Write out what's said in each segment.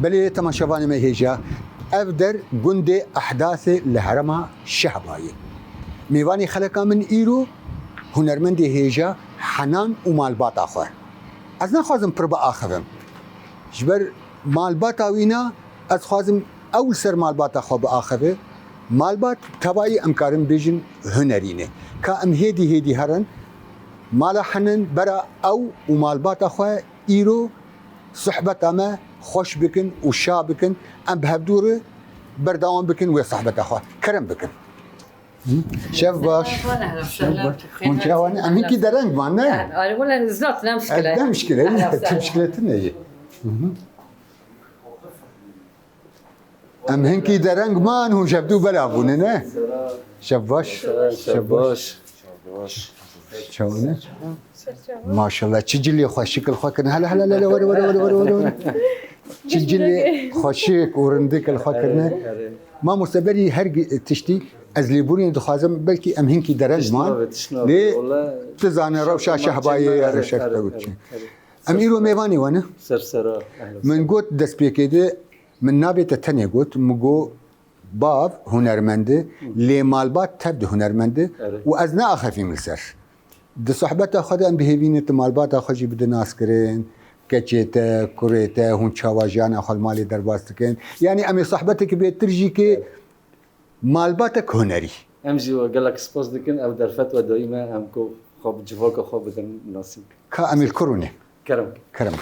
بلي تماشاواني ما هيجا افدر جندي احداث الهرم الشهباي ميواني خلقا من ايرو هنرمندي هيجا حنان ومالبات اخوه از نخوازم بربا اخوهم جبر مالبات وينا از خوازم اول سر مالبات اخوه باخوه مالبات تبعي امكارم بيجن هنرينه كام هيدي هرن مالا حنن برا او ومالبات اخوه ايرو صحبت اما خوش بكن وشا بكن ام بهبدوره بردوام بكن ويا صحبت اخوه كرم بكن شاف باش وانت وانا ام هيك درنج معنا انا ولا زلط لا مشكله لا مشكله مشكلتنا هي ام هنكي درنج مان هو جبدو بلابوننا شاف باش شلونه ما شاء الله تجلي خوشك الخوكن هلا ورا تجلي خوشك ورندك الخوكن ما مستبري هرج تشتي از ليبورين دخازم بلكي ام هنكي درج مان لي تزاني روشا شهباي رشك توتش اميرو ميواني وانا سرسرا من قوت دس بيكيده من نابت تاني قوت مگو باب هنرمنده لي مالبات تبدو هنرمنده وازنا اخفي ملسر د صحبت خدا ام بهبینه مالبات خجی بده ناس کرین کچیته کوریته هون چاواجان خال مالی درباستکن یعنی امی صحبتك بیت ترجی که مالباتك هنری امجي وقال لك سبوز دكن او در فتوى دائما امكو خوب جفوك خوب بدن ناسيك کا امی الكرونه كرم كرم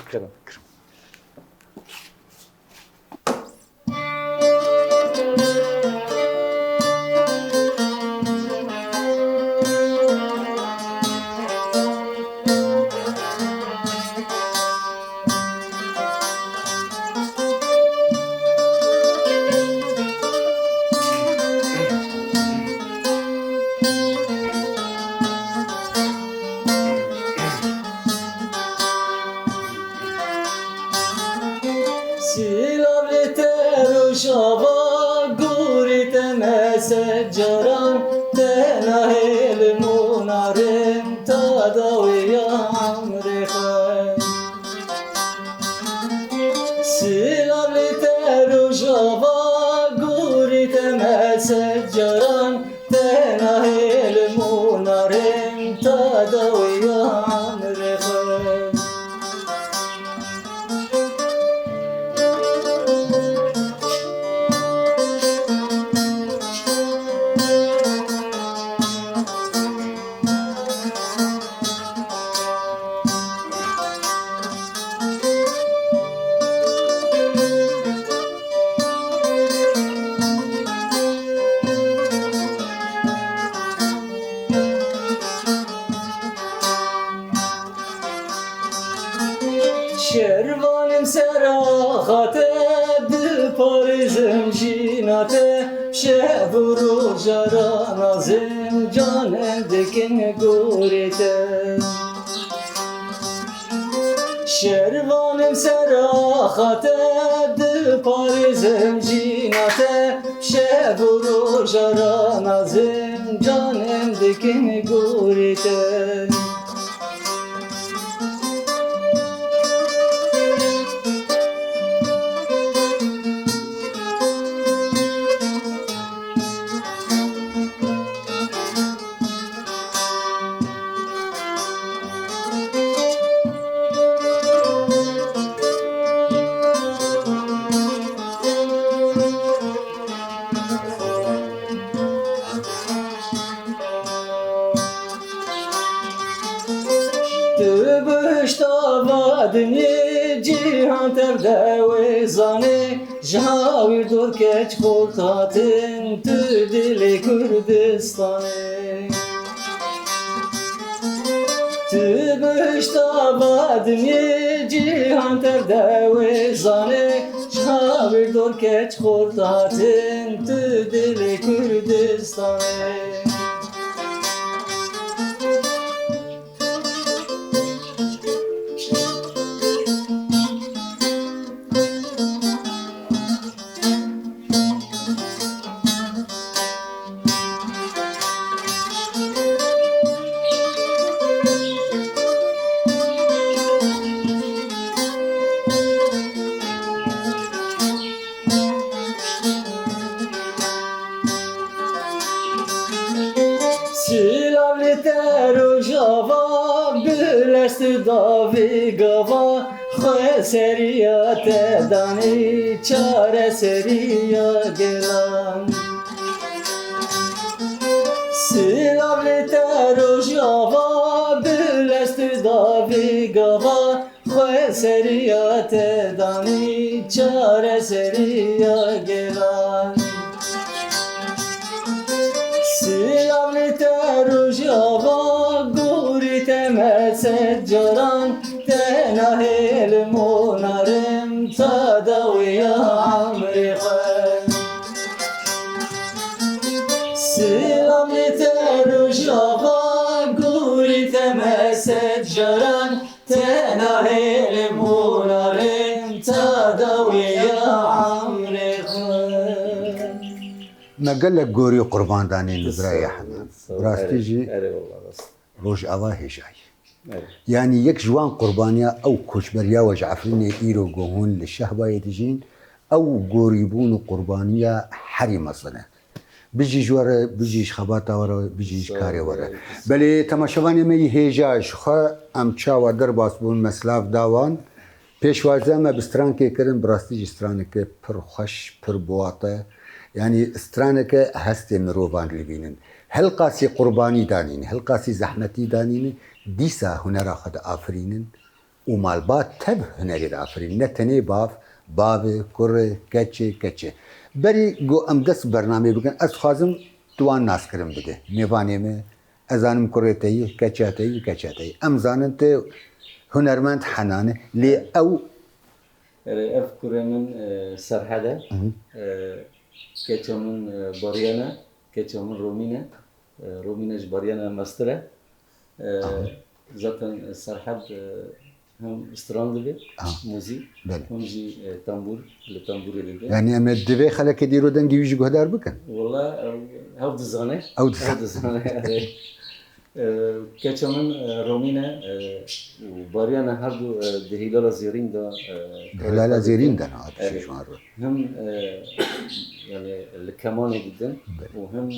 شروانم سراخاته دل پارزم جیناته شب و روزا را نازم جانم دکن گوریته شروانم سراخاته دل پارزم جیناته شب و روزا را نازم جانم دکن گوریته دنیا جهان تر دوزانه جهاوی دور کچ خورتاتن تو دل کردستانه تو بشتا با دنیا جهان تر دوزانه جهاوی دور کچ خورتاتن تو دل کردستانه Silavliter o java Bülest davi gava Khoe seriya te dani Çare seriya gelan Silavliter o java Bülest davi gava Khoe seriya te dani Çare seriya gelan Silavliter o java Guri temeset caran Tenahil munarım Tadaviya amri khan Silavliter o java Guri temeset caran Tenahil munarım Tadaviya amri khan ما قال لك قوري قربان دانين براي حنا براستي جي أري والله بس روج أواهي جاي أري يعني يك جوان قربانيا أو كوشبريا وجعفريني إيرو جوهون للشهبة يتجين أو قريبون قربانيا حريمة صنع بيجي جوار بيجيش خباطة ورا بيجيش كاري ورا بلي تماشواني مي هيجاش خا أم تشاوا درباس بون مسلاف داوان پێشوازە me bi stranekê kirin bi rastî jî straneke pir xweş pir buwate yanî straneke hestê mirovan libînin hilqasî qurbanî danîn hilqasî zehmetî danînin dîsa hunera xwe de afirînin û malbat tev hunerê de afirînin ne tenê bav bavê kurê keçê berî got em dest bernamê bikin ez dixwazim wan naskirin bide mêvanê me ez zanim kurê te yî keça te yî keça te yî em zanin te هنرمند حنانه لي أو أذكر من سرحدة كتشو من بريانا كتشو من رومينا بريانا مسترة ذاتا سرحد هم استراندلي موزي هم جي تنبور لتنبور اللي يعني أما الدبي خلك يديروا دنجي ويجي جهدار بكن والله هود الزغنة كتشو من رومينا وباريانا هردو دهيلالا زيرين دا هلالا زيرين دا نعاد شيء هم يعني الكمانة جدا وهم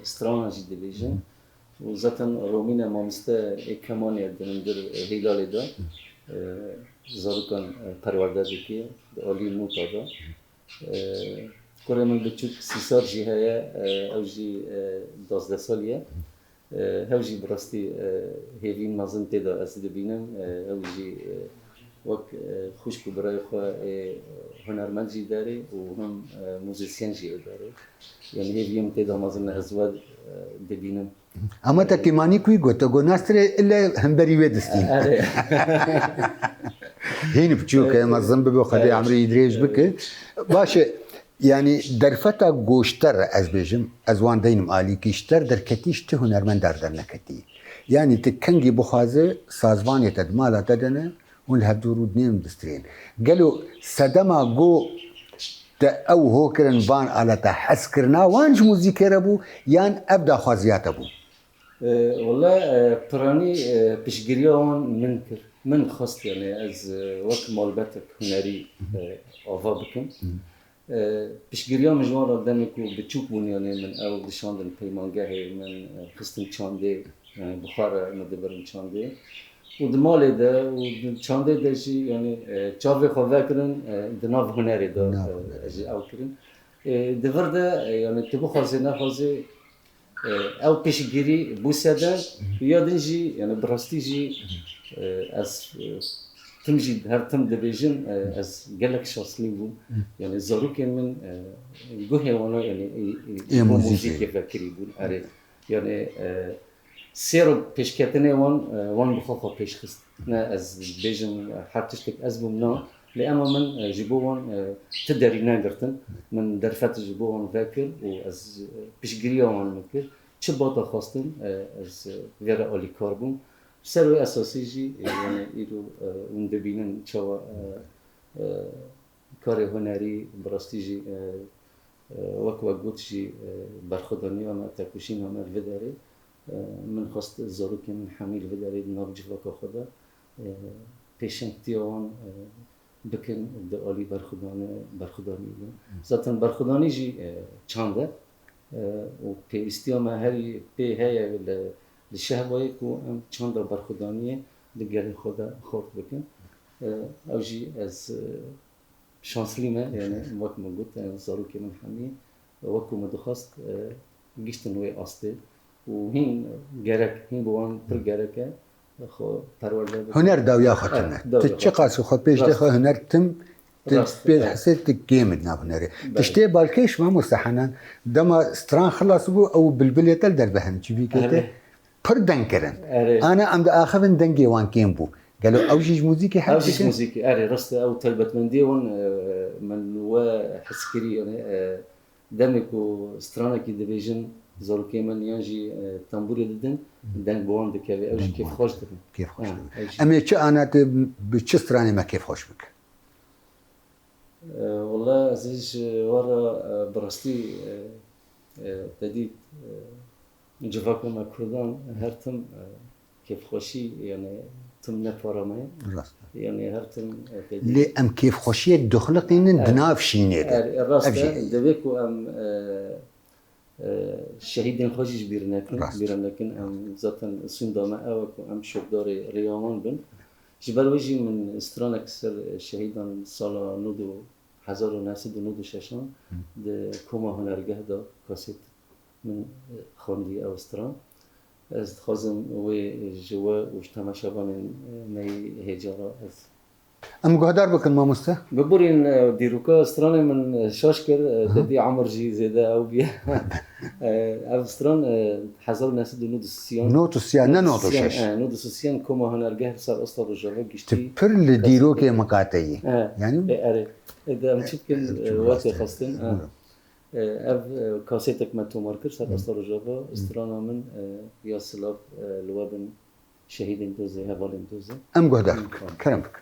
استراتيجي ديفيجن وذاتا رومينا مامستا كمانة دندر هلالي دا زاروكان پرورده دکی عالی موتا دا كورمن بتشوف سيسار جي هيا او جي 12 ساليه هاوجي براستي هيفين مازن تدا أسد بينم هاوجي وك خوشكو براي خوا هنرمند جي داري وهم موزيسيان جي داري يعني هيفيم تدا مازن أزواج دبينم أما تكيماني كوي قوتا قو ناستري إلا هم بري ويدستين هين بتشوك مازن ببو خدي عمري يدريج بك باشا يعني درفتا گوشتر از بيجم از وان دينم آلي كيشتر در كتيش ته هنرمن در نكتي يعني تكنجي بخازه سازواني تدمالا تدنه ون هبدورو دنيم دسترين قالوا سدما جو تا او هو كرن فان على تحس كرنا وانج موزيكي ربو يان ابدا خوازيات ابو والله براني بشجريون من خاص يعني از وقت مالبتك هنري آفا بكم بشجريان مجموعة قدامكم بتشوفون يعني من أو دشاندن بيمانجاهي من خستن شاندي يعني بخار مدبرن شاندي ودمالي ده وشاندي ده شيء يعني شافي خواكرن دناف هنري ده أجي أو كرن دفر ده يعني تبو خازنة خازي أو بشجري بوسادة ويادنجي يعني براستيجي أس تمجد هر تم دبيجن از جالك شخص ليبو يعني زاروكين من جوه وانا يعني موسيقى فكري بون أري يعني سيرو بيشكتني وان بخوفه بيشخص نا از بيجن حرتشتك أزبومنا لأما من جيبوان تدري ناقرتن من درفات جيبوان فاكر وأز بيشجريا وان مكر شباطة خاصتن از غير أولي كاربون سروي أساسي جي يعني إيرو وندبينن شوا كاري هنري براستي جي وكوا قوت جي برخداني وما تاكوشين وما الفداري من خاصة زاروكي من حميل الفداري ناب جفاكا خدا بيشن تيوان بكن دالي برخداني ذاتن برخداني جي چانده و پیوستی ما هری پی هی لشهوایی کو ام چند برخودانیه لگل خدا خورد بکن اوجی از شانسلیمه یعنی وقت ما قلت زارو که من حمی وقت ما دخست گشتن وی آسته و هین گرک هین بوان پر گرکه خو پرورده هنر داویا خاطرنا تتشقاس خو بيش دخل هنر تم بيش حسيت جامد ناب هنري تشتي بالكيش ما مستحنان دما ستران خلاص بو او بالبليه تل دربهن تشبي كده پر دنكرن انا ام اخذن دنجي وان كيم بو قالوا اوجيج موزيكي حاجه اوجيج موزيكي اري رست او طلبت من ديون من و حسكري يعني دمكو سترانكي ديفيجن زارو كيمان يانجي تنبوري لدن دن بوان دكابي اوجي كيف خوش دكن كيف خوش دكن اما چه انا بچه ستراني ما كيف خوش بك والله عزيز ورا برستي تديت جفاكو ما كردان هرتم كيف خوشي يعني تم نفرمه يعني هرتم لي ام كيف خوشي دخلقين دناف شينيد الراس دبيكو ام شهيدين خوشيش بيرنكن ام ذاتن سندما او ام شبداري ريامان بن جبل وجي من استرانك سر شهيدان سالا نودو 1996 ده كوما هنرگه دا كاسيت من خاندي او استران از خازم و جوا وش تماشابان مي هجارة از ام قهدار بكن ما مسته ببورين ديروكا استران من شاشكر ددي عمر جي زيدا او بيا استران 1996 نوتو سيان نوتو شش نوتو سيان كوما هنرگه سر اصلا رجاله گشتي تبر لديروكي مقاطعي يعني اري اذا مشكل وقت خاصين اف كاسيتك ما توماركر سر اصلا رجاله استرانا من يا سلاب لوابن شهيدين دوزي هبالين دوزي ام قهدار كرم بك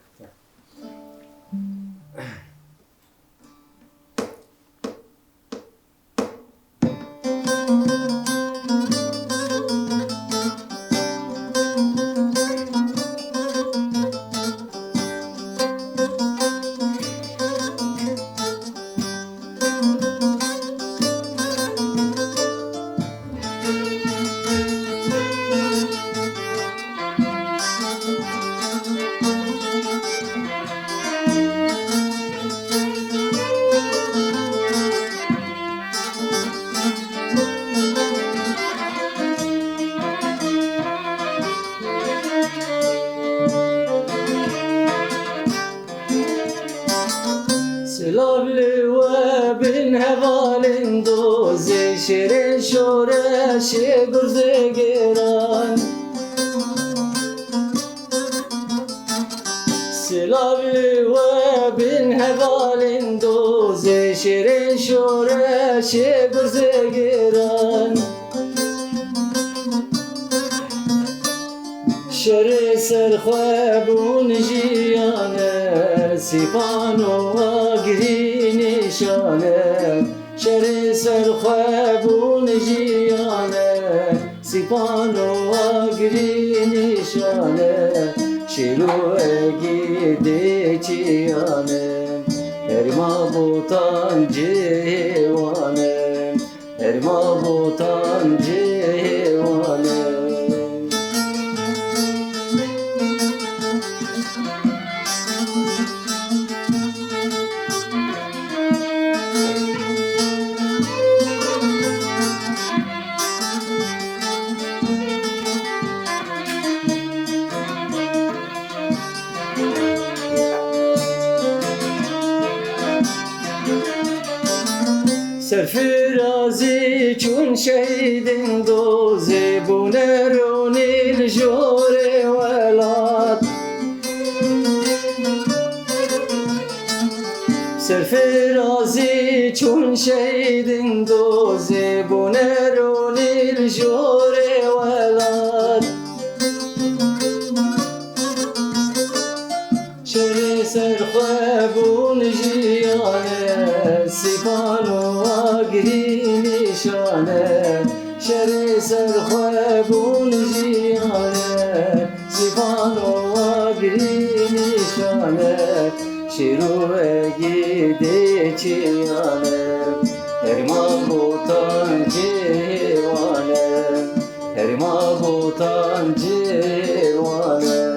سرفرازی چون شهیدین دوزی بونرونی الجور ولاد سرفرازی چون شهیدین دوزی بونرونی الجور ولاد شر سرخوابون جیانه سیپانو نشانه شر سرخوابون جیانه سیفان و آگری نشانه شیرو گیده چیانه هرما بوتان جیوانه هرما بوتان جیوانه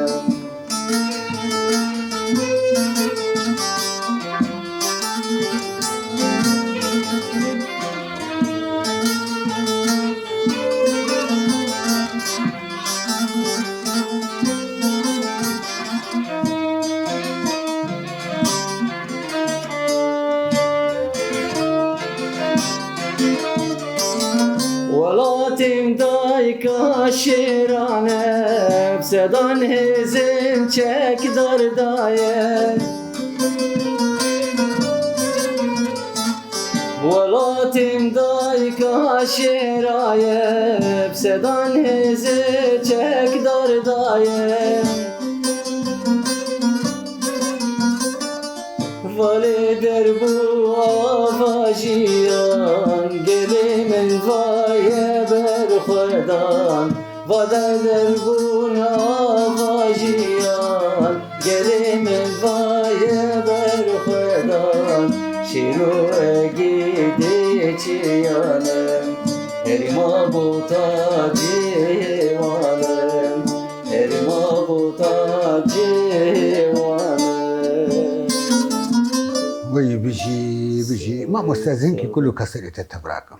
ولاتم دایکا شیرانه بسدان هزم چک دردایه ولاتم دایکا شیرایه بسدان هزم چک دردایه ولی دربو آواجیان گلی من وایه بر خودان ولی دربون آواجیان گلی من وایه بر خودان شیرو اگیدی چیانم هریما بوتا جیوانم هریما بوتا جیوانم وي بيجي ما مستاذن كي كله كسرت التبراكم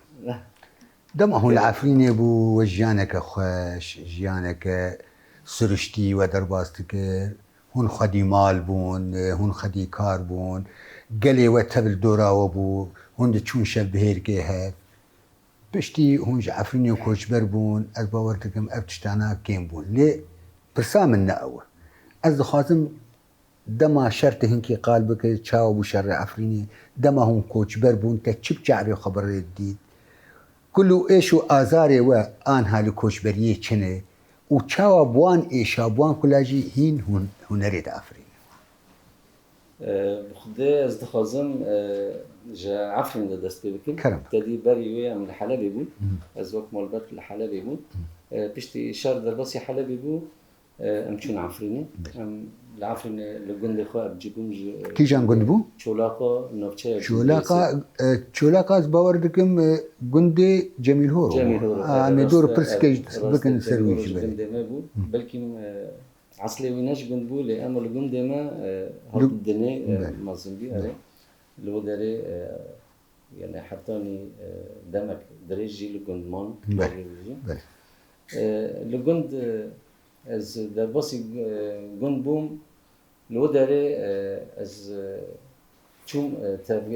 دم هو العفرين يبو وجيانك خوش جيانك سرشتي ودرباستك هون خدي مال بون هون خدي كار بون قلي وتبل دورا وبو هون دي تشون شب هيركي هاف بشتي هون عفرين وكوشبر بون از باورتكم ابتشتانا كيم بون ليه برسام النقوة از خازم دما شرط هنكي قال بك تشاو بو شر عفريني دما هون كوشبر بون تشب جعبي خبر الديد كله ايشو آزاري و آن هالي كوشبريه چنه و تشاو بوان ايشا بوان كلاجي هين هنريد عفرين بخدي از دخازم جا عفرين دا دست بكم كرم تدي بري ويا من الحلبي بو از وقت مالبات الحلبي بو بشتي شهر درباسي حلبي بو امشون عفريني العفرين لقندي خو بجيبهم كي جان قندبو؟ شولاقة نوفشة شولاقة از باوردكم قندي جميل هورو جميل هورو مدور برسكي بكن سرويش قندي ما بو بلكن عصلي ويناش قندبو لأما القندي ما هرب الدنيا مازن بي عليه لو داري يعني حطاني دمك دريجي لقندمان لقند از در باسی گند بوم لو داره از چون تبع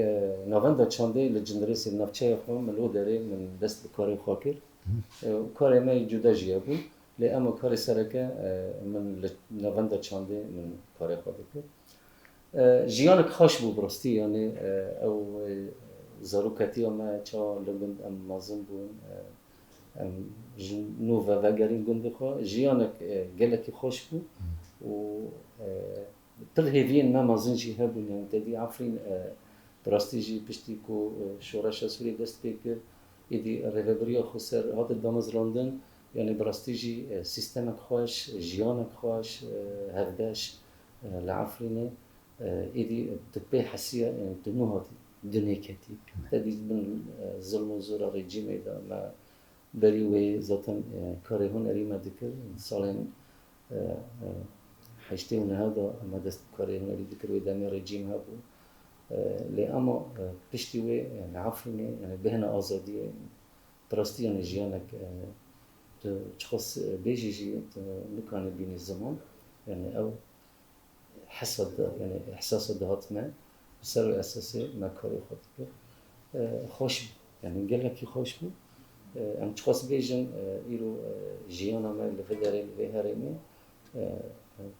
نواندا چنده لجندریس نفچه خواهم لو داره من دست کاری خاکر کاری ما جدا جیه بود لی اما کاری سرکه من نواندا چنده من کاری خاکر جیانک خوش بود براستی یعنی او زاروکتی ما چا لگند ام مازن بون نوفا وگرین گنده خوا جیانک گلکی خوش بود و تل هیوین ما مازنجی هبون یعنی تدی عفرین براستی جی پشتی کو شورش سوری دست بکر ایدی ریوبریا خسر هات دامز راندن یعنی براستی جی سیستمک خوش جیانک خوش هردش لعفرینه ایدی تبی حسیه یعنی تنوهاتی دنیکتی تدی من ظلم و زور رژیم ایدا ما بریوی زاتن کاری هنری ما دکر سالن حشته و نهادا اما دست کاری هنری دکر و دمی رژیم ها بود لی اما پشتی وی عفرینه یعنی بهنا آزادیه براستی یعنی جیانک چخص بیجی جی نکانه بینی زمان یعنی او حسد یعنی احساس دهات ما بسر اساسی ما کاری خود کرد خوش یعنی گله کی خوش بود ام چخص بیجن ایرو جیانا ما لفداره لفهرمی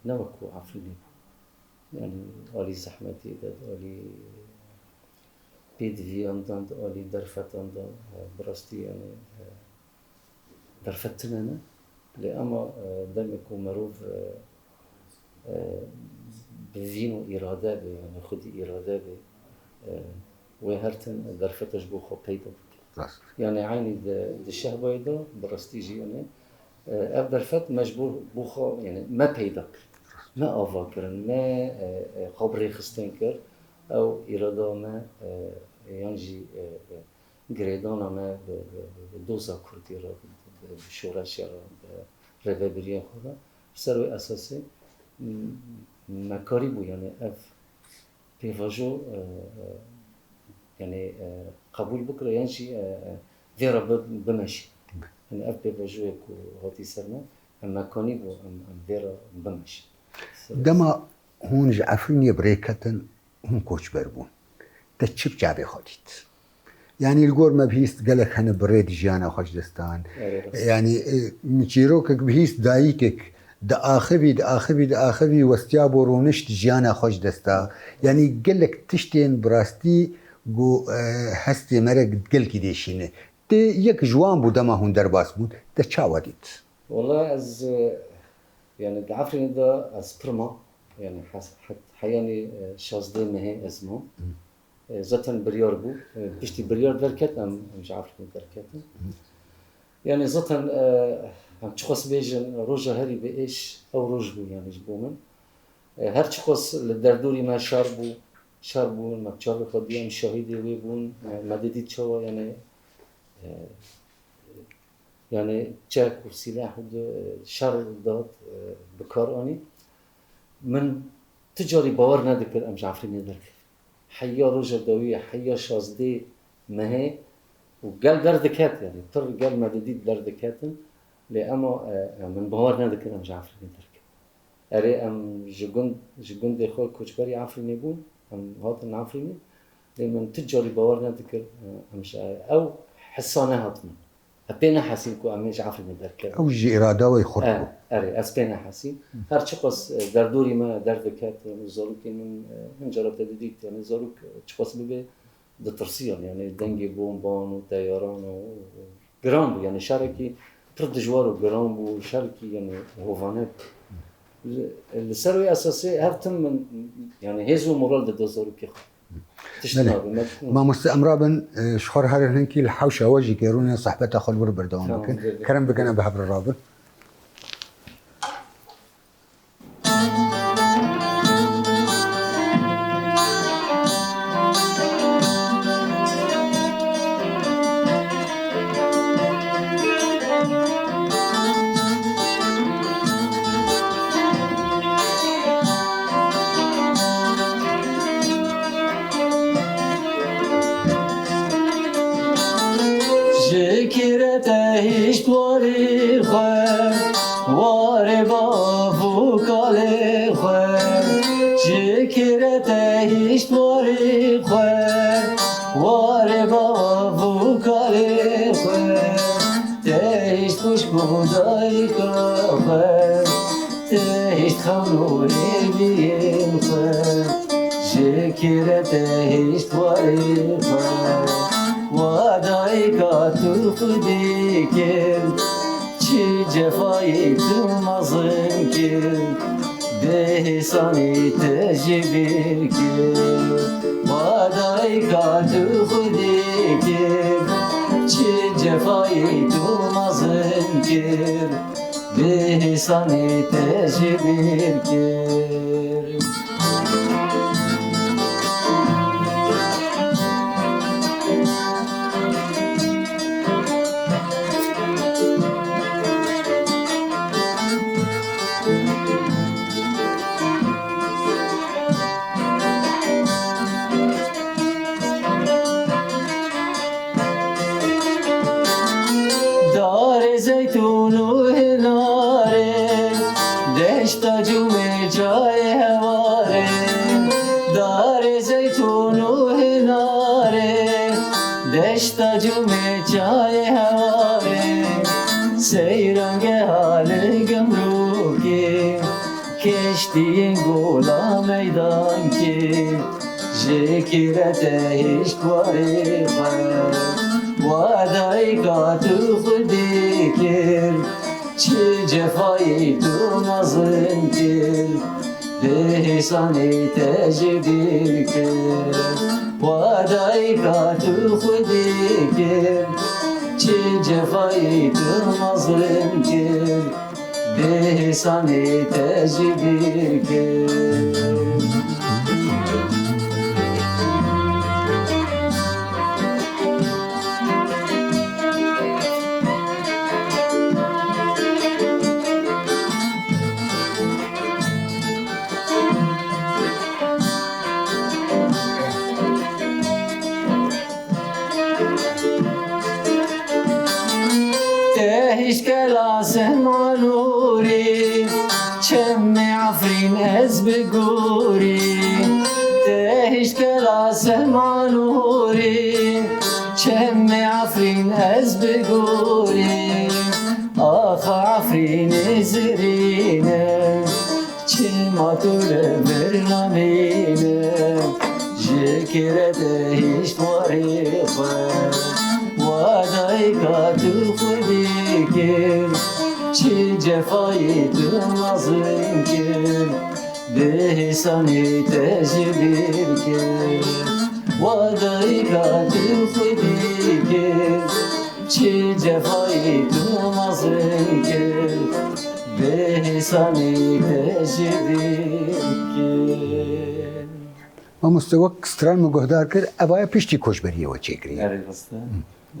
نوکو عفرینه يعني آلی زحمتی داد آلی پیدویان داد آلی درفتان داد براستی یعنی درفتنه نه لی اما دمکو مروف بوینو اراده به یعنی خودی اراده به و هرتن درفتش بو خو پیدا يعني عيني الشهر بيضا براستيجي يعني أقدر فت مجبور بوخا يعني ما بيدك ما أفكرن ما خبري خستنكر أو إرادة ما ينجي گریدان ما دوزا کردی را شورش را رهبری خدا سر و اساسی مکاری بود یعنی اف پیواجو یعنی قبول بکره یعنی چی دیرا بمشي یعنی اف پیواجو کو هاتی سرنا مکانی بود دیرا بمشي دما هون جعفرين بريكتن هون كوش بربون تشب جابي خالد يعني الجور ما بهيست قالك هن بريد جانا خجدستان يعني مشيروك بهيست دايكك دا آخبي واستيابو رونشت جانا خجدستا يعني قالك تشتين براستي جو هستي مرق قل كديشينه تي يك جوان بو دما هون درباس بود تا چاوديت والله از يعني العفرين ده از برما يعني حياني شازده مهي ازمو زتن بريار بو بشتي بريار دركت ام مش عفرين دركت يعني زتن هم تشخص بيجن روجا هري بإيش او روج بو يعني جبومن هر تشخص لدردوري ما شاربو ما تشارب خديام شهيدي ويبون مددي تشوا يعني تشاك وسلاح شر داد بكار اني من تجاري باور ندكر ام جعفرين درك حيا روجا دوية حيا شازدي مهي وقال دردكات يعني طر قال مدديد دردكاتن لأما من باور ندكر ام جعفرين درك اري ام جگند خو کوچبری عفرینی بون ام هاتن عفرینی لمن تجاري باور ندكر ام او حسانه هاتن أبينا حاسين كو أميش عفرين درك او جي إرادة ويخربو أري أسبينا حاسين هر شخص دردوري ما دردكات زاروك من جربت ديديت يعني زاروك شخص ببي دترسيان يعني دنجي بومبان وطيران وجرام بو يعني شاركي ترد جوار وجرام بو شاركي يعني هوفانات السروي أساسي هرتم من يعني هزو مورال ده زاروك ما مستأمرابن شخور هرن هنكي الحوشة وجي كيروني صحبتها خلور بردوان ممكن كرم بكنا بحبر الرابط هشتواری خواه واره بافو کاله خواه شکرت هشتواری خواه واره بافو کاله خواه تهشت خوش بودای خواه تهشت خانوری بیم خواه شکرت هشتواری خواه وادای کاتو خودی کرد چی جفایی تو مازم کرد به حسانی تجبیر کرد وادای کاتو خودی کرد چی جفایی تو مازم کرد به حسانی تجبیر کرد زيتون وهناري دشت جمع جاي هواري دار زيتون وهناري دشت جمع جاي هواري سيرنگ حال گمروکی کشتی گولا میدان کی ذکرت هشتواری خواهد وادای کاتو خودی کرد چه جفایی تو مظلم کرد به حسانی تجبیر کرد وادای کاتو خودی کرد چه جفایی تو مظلم کرد به حسانی تجبیر کرد نوري كم عفرين از بقوري تهش كلا سمع نوري كم عفرين از بقوري آخ عفرين زرينه كما طول برنامينه جكرته هيش طريقه ودايكا تخديكر چه جفایی تو مظلم کرد بهسانی تجبیر کرد ودايكا تخدي کرد چه جفایی تو مظلم کرد بهسانی تجبیر کرد ما مستوى ستران مجهدار كر أبايا بيشتي كوش بريه وچيكري آره راسته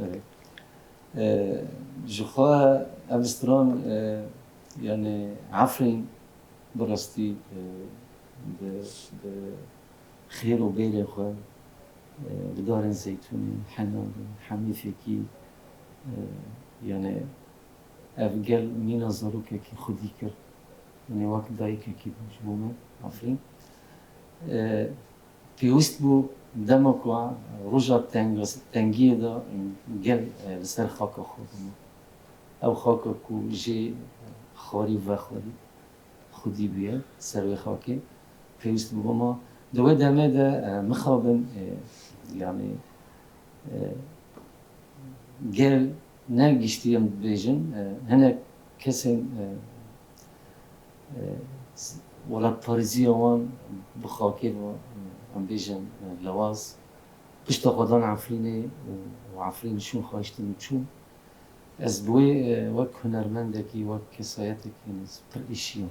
آره جخواه ابستران يعني عفرين برستي بخير وبيلي خواه بدارن زيتوني حنان حمي فيكي يعني افقل مينا زاروكا كي خودي كر يعني وقت دايكا كي بجمومة عفرين بيوست بو دمكوا رجع تنجيه دا قل لسر خاكا خودنا او خاكا كو جي خاري و خاري خودي بيه سروي خاكي بيوست بو ما دوه دمه دا مخابن يعني قل نرگشتیم بیجن هنه کسی ولاد پاريزي وان بخاكي وان بيجن لواز پشت خدان عفريني وعفرين شون خاشتن شون از بوي وك هنرمندكي وك كسايتكي نز بريشيون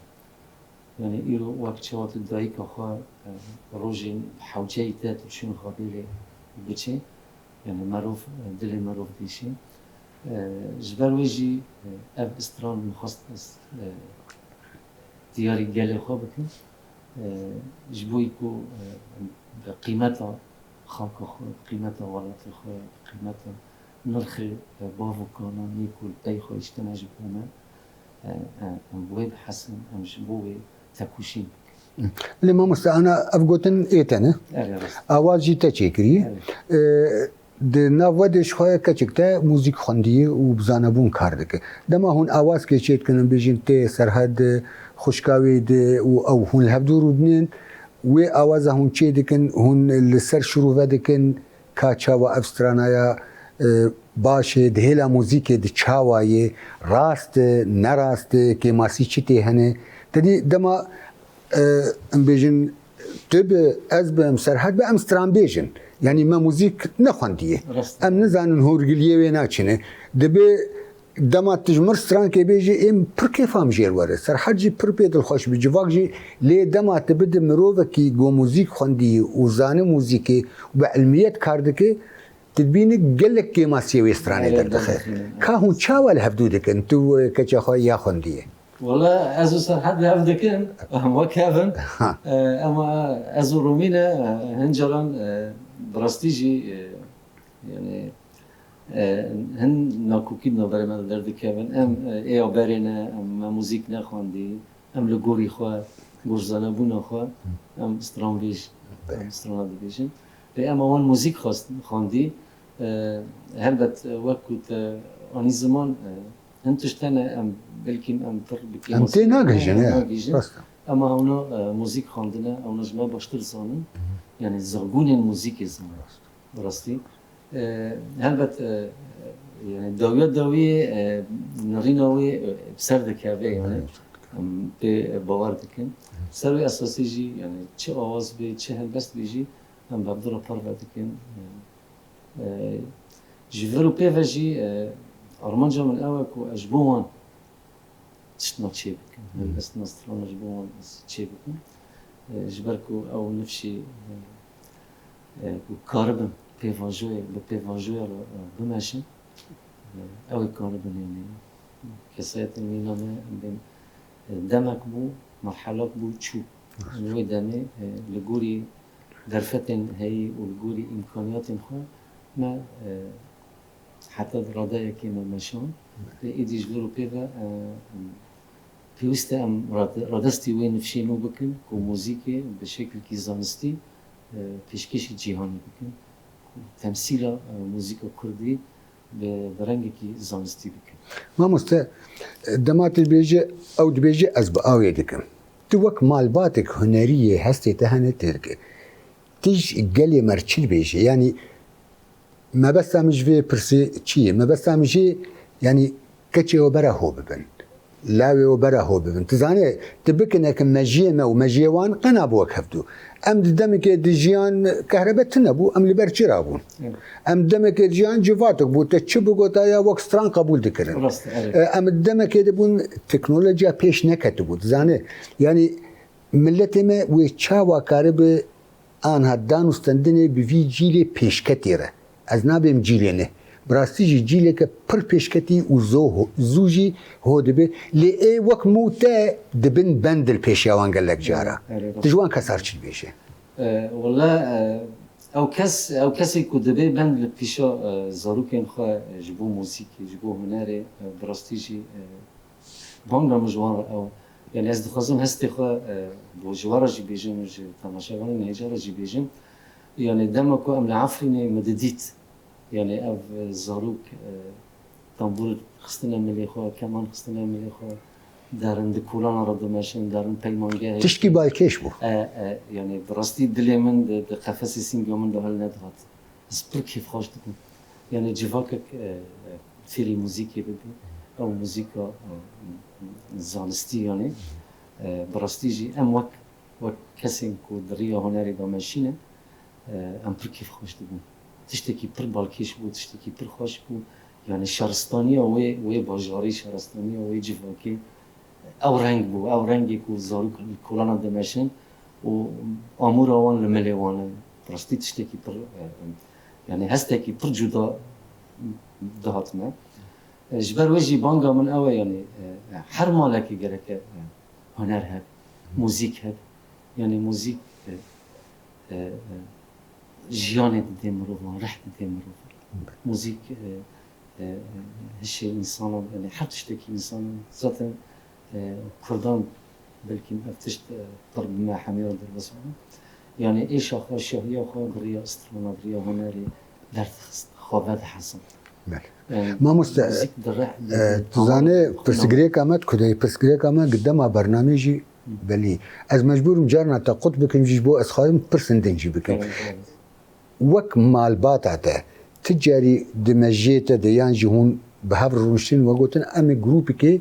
يعني إيرو وك شوات الدايك أخوة روجين بحوجي تات شون خابيلي بيشي يعني معروف دلي معروف بيشي جبر ويجي أب استران مخصص دياري قالي خواه بكن جبويكو قيمتها خاك خواه قيمتها ولات خواه قيمتها نرخي بافو كانا نيكول باي خواه اشتنا جبوما ام بوي بحسن ام جبوي تاكوشين اللي ما مستعنا أفقوتن إيتنا أواز جيتا چيكري د ناودش خواه کچکتا موزیک خوندیه و بزانبون کار دکه دما هون آواز که چیت کنن بیجین تی سرحد خوشکاوی ده او هون الهبدو رودنین و آواز هون چی دکن هون لسر شروع و دکن کاچا و افسترانایا باشه دهلا موزیک ده چاوایه راست نراست که ماسی چی تی هنه تدی دما ام بیجین تب از بهم سرحد به امستران بیجن يعني ما موزيك نخونديه ام نزانن هورغليه ويناچنه دبي دما تجمر ستران كي بيجي ام بركي فام جير ور سرحد جي پر بيدل خوش بجواك جي لي دما تبد مروه كي جو موزيك خوندي وزانه موزيكي وبعلميات كاردكي تدبين قلك كي ما سيوي ستراني دردخه كاهون تشاول هبدودك انتو كچا خو يا خونديه والله ازو سرحد هفدكن هم وكافن اما ازو رومينا هنجران براستيجي يعني هن ناكوكيدنا بري ما درد كافن ام ايو بارينا ام موزيك نخوندي ام لغوري خوا غورزانا بونا خوا ام سترانفيش ام ستراناديفيشن اما وان موزيك خوندي هلبت وقت اني زمان هنتشتنا ام بلكن ام تر بكي ام تي ناقجن اما هنا موزيك خوندنا او نجمه باشتر زانن يعني زرقون الموزيك زمان راستي هلبت يعني داوية نريناوي بسرد كابي يعني باور دكن سروي اساسي جي يعني چه آواز بي چه هلبست بيجي هم بقدر بارفا دكن جيفرو بيفاجي أرمانجا من أوك وأجبوان تشتنا تشيبك هلبست نسترون أجبوان تشيبك جبركو أو نفشي كاربن بيفاجوي ببيفاجوي بماشي أو كاربن يعني كسيت المينامة بين دمك بو مرحلة بو تشو نوي دمي لجوري درفتن هي ولجوري إمكانيات خو ما حتى رادايا كيما ماشون إيدي جبرو بيفا پێویستە ئەم ڕادستی وێ نفشێنەوە بکەن و موزیکێ بە شکلێکی زانستی پێشکەشی جیهانی بکەن تەمسیلە موزیکە کوردی بە ڕەنگێکی زانستی بکەن. مامۆستا دەما دەبێژە ئەو دەبێژە ئەس بە ئاوێ دەکەم تو وەک مالباتێک هونەریە هەستێتە هەنە تێرکە تیژ گەلێ مەرچیل بێژە ینی مەبەستامیش vê pirsê çi ye mebestamî jê yanî keçê we bera hov bibin lawê we bera hov bibin tu zanê tu bikinekin mejiyê me û mejiyê wan qena bi wek hevdû em di demekê di jiyan kehrebe tune bû em li ber çi rabûn em demekê jiyan civatek bû te çi bigotaya wek stran qebûl dikirin em demekê de bûn teknolojiya pêş neketibû tu zanê yanî milletê me wê çawa karibe an heddan û stendinê bi vî cîlê pêşketê re ez nabêm cîlê ne bi rastî jî cîleke pir pêşketî û zû jî ho dibe lê ê wek mû te dibin bendil pêşiya wan gelek cara tu ji wan kesar çi dibêje والله ئەو کەسێک ku دەبێ بەند لە پیشە زارۆکێن خۆ ji بۆ موزیکê ji بۆ هونەرê bi rastî jî banga min ji wan re ew yani ez dixwazim hestê xwe bo ji we re jî bêjim ji temaşevanên hêja re jî bêjim yani dema ku em li Efrînê me didît yani ev zarok tembûr xistine milê xwe keman xistine milê xwe derin di kulana re dimeşin derin peymangehê tiştî balkêş bû yani bi rastî dilê min di qefesê sînga min de hel nedihat ez pir kêfxweş dikim yani civakek fêrî muzîkê bibî ew muzîka zanistî yani bi rastî jî em wek kesên ku di rêya hunerê de meşîne em pir kêfxweş dibûn tiştekî pir balkêş bû tiştekî pir xweş bû yani şaristaniya wê bajarî şaristaniya wê civakê ew reng bû ew rengê ku zarok li kulana dimeşin û amûra wan li milê wan e bi rastî tiştekî pir yani hestekî pir cuda dihat me ji ber wê jî banga min ew e yani her malekê gereke huner heb muzîk heb yani muzîk jiyanê didê mirovan reh didê mirovan muzîk hişê însanan yani her tiştekî însanan zaten Kurdan belkî ev tişt pir bi me hemêya derbas bûn yani êşa xwe şahiya xwe bi rêya strana bi rêya hunerê derdixist xwe vedihezin مامۆستا tu zanê pirsgirêka me kudeyê pirsgirêka me gi dema bernamê jî belî ez mecbûrim carna te qut bikim jî ji bo ez xwazim pir sindên jî bikim wek malbata te ti carî di mejiyê te de yan jî hûn bi hev rûniştin we gotin em ê grûpekê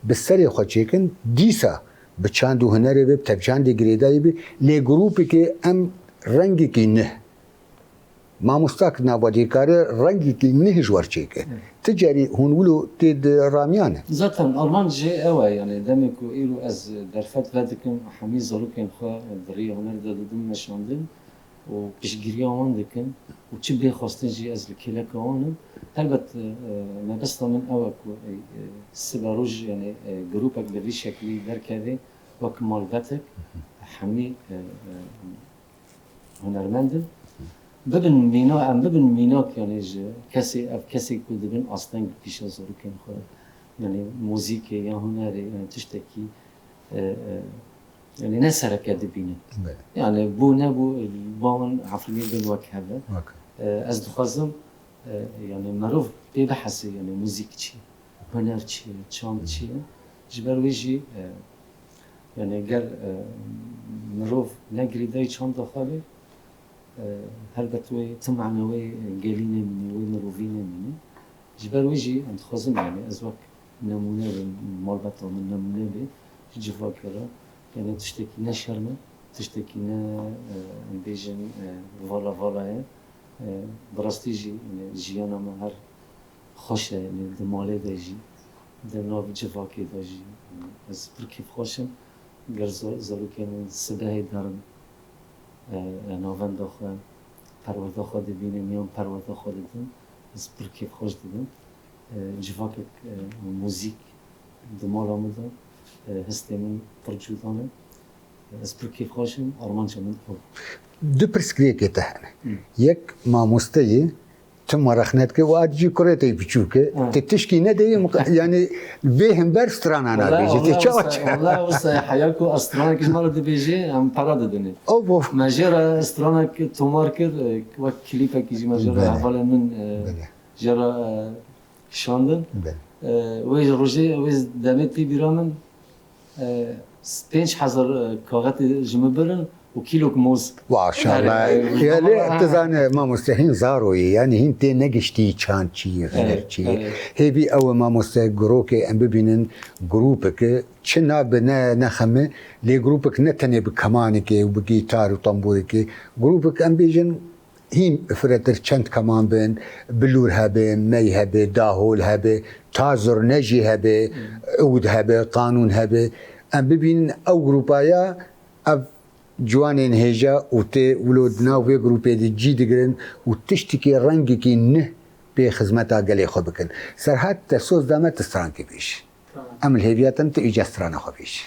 bi serê xwe çêkin dîsa bi çand û hunerê ve bi tevçandê girêdayî be lê grûpekê em rengekî nih مامۆستاک نابادیکارە ڕەنگێکی نهێژ وەرچێکە تجاری هون ولو تێ ڕامیانە zaten Alman jê ew e yani demek ku îro ez derfet vedikim hemî zarokên xwe bi rêya hunerê de didim meşandin û piştgiriya wan dikim û çi bêxwastin jî ez li kêleka wanim helbet mebesta min ew e ku siba roj yani grûpek bi vî şeklî derkeve wek malbetek hemî hunermendin bibin mîna em bibin mînak yani ji kesê ev kesê ku dibin asteng pîşa zarokên xwe yani muzîkê ya hunerê yani tiştekî yani ne sereke dibînin yani bû nebû bawan Efrînê bin wek hebe ez dixwazim yani merov pê bihesê yani muzîk çi ye huner çi ye çand çi ye ji ber wê jî yani gel mirov negirî dayê çanda xwe bê helbet wê tim mene wê gelînê mîne wê mirovînê mîne ji ber wê jî em dixwazim yani ez wek nemûne ve malbeta min nemûne bê ji civakê re yani tiştekî ne şerm e tiştekî ne em bêjin vala ye bi rastî jî jiyana me her xweş e yani di malê de jî di nav civakê de jî ez pir kêfxweşim ger zarokên min sibehê derin navenda xwe perwerde xwe dibînin yan perwerde xwe didin ez pir kêfxweş didim civakek muzîk di mala min de hestê min pir cudan e ez pir kêfxweşim armanca min ew du pirsgirêkê te hene yek mamosteyê ثم رخنت که واد جی کرتی بچوکه تتشکی ندهی يعني بهم برستران انا بيجي تشاوش والله بس حياكو استرانك مرة دي بيجي ام باراد دني اوف ماجرا استرانك توماركر وقت كليبا كيجي ماجرا حوالا من جرا شاندن ويج روجي ويز دامتي برامن 5000 كاغات جمبرن وكيلو موز ما شاء الله يا ليه تزانه ما مستحيل زاروي يعني هنت نجشتي كان شي غير شي هي بي او ما مستغروك ام ببينن جروبك كنا بنا نخمه لي جروبك نتني بكمانك وبجيتار وطنبورك جروبك ام بيجن هين فرتر چند كمان بين بلور هبه مي هبه داهول هبه تازر نجي هبه عود هبه قانون هبه ام ببين او جروبايا جوانين هجا وتي ولودنا وفي جروبي دي جي دقرن وتشتكي رنجكي نه بخدمتها قالي خو بكن سرحات تسوس دامت تستران كبيش أم الهيبيات أنت إجا استران خو بيش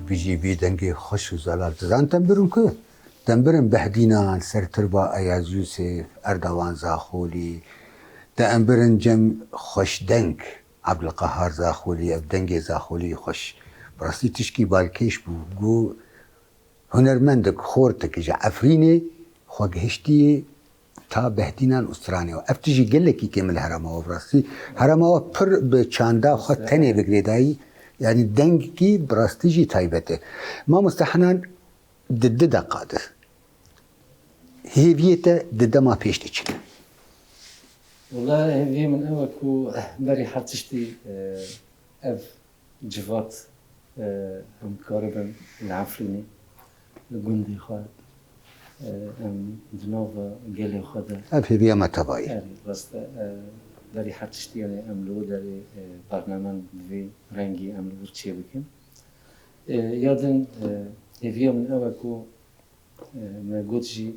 بيجي بيدنجي خش وزلال تزان تنبرن كه تنبرن بهدينان سر تربا اياز يوسف اردوان زاخولي تنبرن جم خوش دنگ عبد القهار زاخولي ابدنجي زاخولي خوش براسي تشكي بالكيش بو جو هنرمندك خورتك جا عفريني خو گهشتي تا بهدینان استرانی و افتیجی گله کی کمل هرما و براستی هرما و پر به چاندا خود تنه بگریدایی يعني دنگی براستیجی تایبته ما مستحنان ضد قادر هیویته ضد ما پیش تچینه والله هذه من أول كو بري حتشتي أف جفات أم كاربن العفريني لجندي خاد أم دنوفا جالي خدا اف هیویه ما تبایی يعني بس بري حتشتي يعني أم لو داري برنامج في رنجي أم لو تشي بكن يادن هذه من أول كو ما قلتجي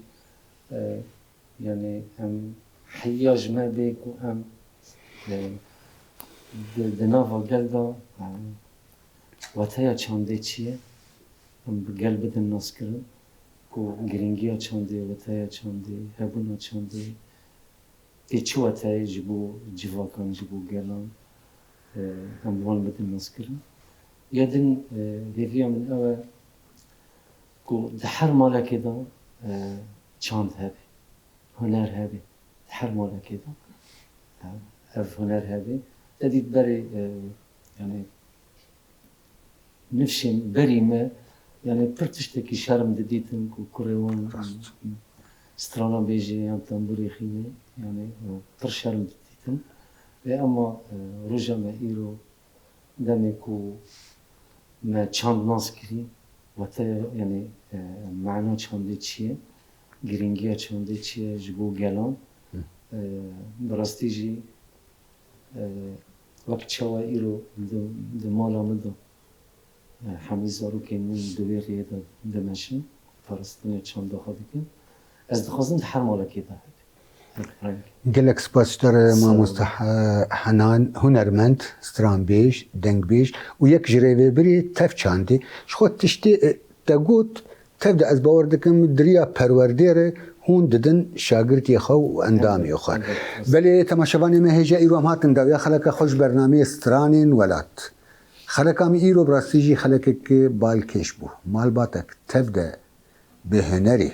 يعني أم حياج ما بيك وأم دنافا قلدا واتايا چانده چیه أم بقلب دن ناس کرن کو گرینگیا چانده واتايا چانده هبونا چانده پیچو واتايا جبو جواکان جبو گلان أم وان بدن ناس کرن يدن هذه من أول کو دحر مالا كده چاند هبه هنر هبه دحر مالا كده اف هنر هبه تدید بري يعني نفشم بري ما يعني برتشتكي شرم دديتن كو كوريوان سترانا بيجي يعني تنبوري خيمه يعني بر شرم دديتن اما رجا ما ايرو دمي كو ما چاند ناس كري وقتا يعني معنا چانده چیه گرینگیا چانده چیه جبو گلان براستی جی وقت چوا ایرو ده مالا مدو حمیزارو که من دوی ریده دمشن پرستانی چانده خواهد کن از دخوازم ده هر مالا که ده گلک سپاس داره ما مستحنان هنرمند سترانبیش دنگبیش و یک جریوه بری تف چاندی خود تشتی تگوت تبدأ از باور دکم دریا پروردیره هون ددن شاگردی خو و اندامی خو ولی تماشاوانی ما هجا ایرو هم هاتن داویا خلق خوش برنامه سترانین ولات خلق هم ایرو براستیجی خلق که بالکش بو مال باتک تبدأ به هنری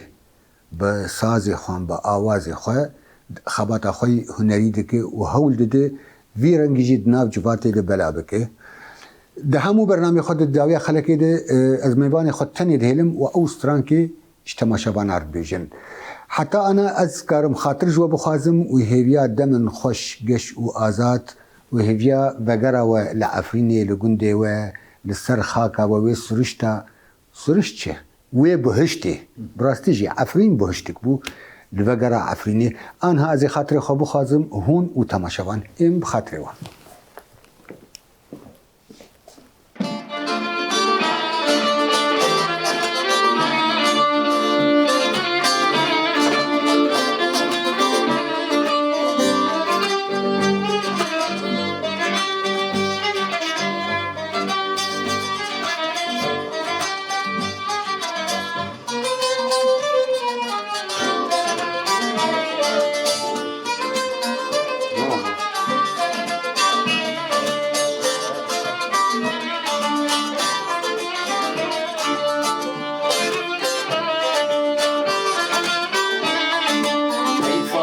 به سازی خوان به آوازی خو خبات خوی هنری دکه و هول دده وی رنگی جید ناف جواته ده بلا بکه ده همو برنامه خود داویا خلقی ده از میوان خود تنی دهلم و او ستران که اجتماشوان عرب بیجن حتی انا از کارم خاطر جو بخوازم و هیویا دمن خوش گش و آزاد و هیویا وگره و لعفرینی لگنده و لسر خاکا و وی سرشتا سرشت چه؟ وی بهشتی براستی جی عفرین بهشتک بو لوگره عفرینی آنها از خاطر خواب بخوازم هون و تماشوان ام بخاطر وان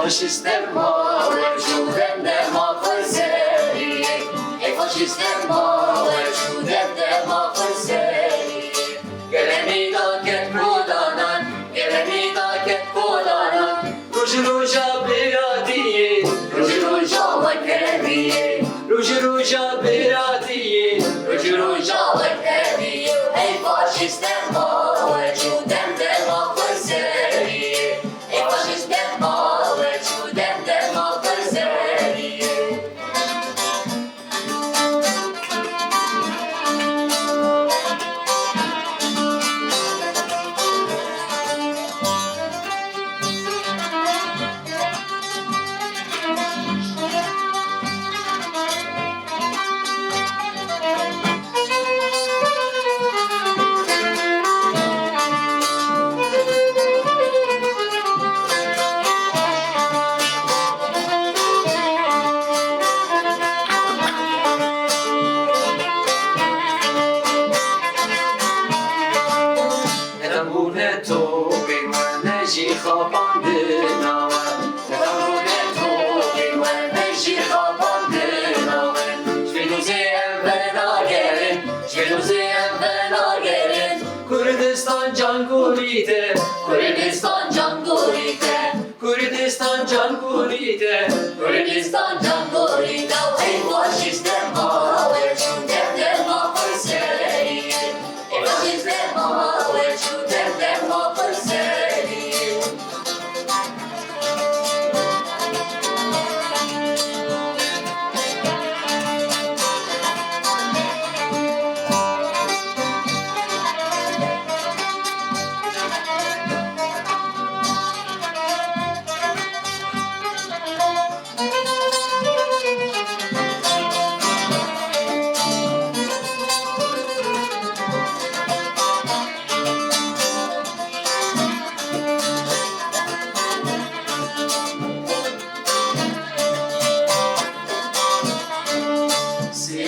Faşistler maver şuden de mafzeri faşistler maver şuden de mafzeri geleni da ket kodanan geleni da ket kodanan ruja biradiye ruja vakeriye ruja biradiye ruja vakeriye ey faşistler maver şuden de mafzeri faşistler maver şuden de mafzeri گوریده کردستان جان گوریده کردستان جان گوریده کردستان جان گوریده ای فاشیست ما و چون دل ما فرسری ای فاشیست ما و چون دل ما فرسری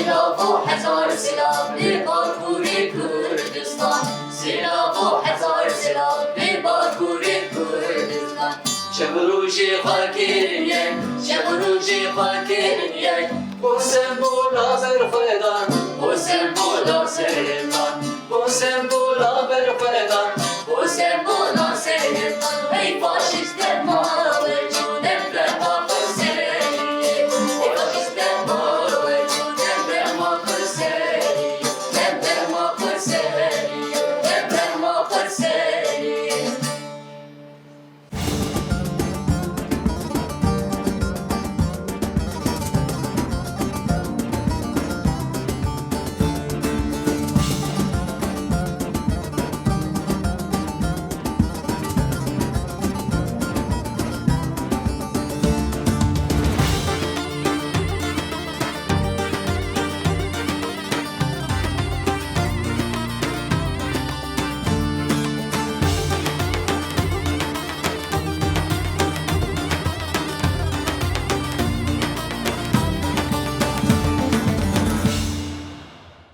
سلاف و هزار سلاف به بارگور کردستان سلاف و هزار سلاف به بارگور کردستان شب و روز خاکر یک شب و روز خاکر یک بوسم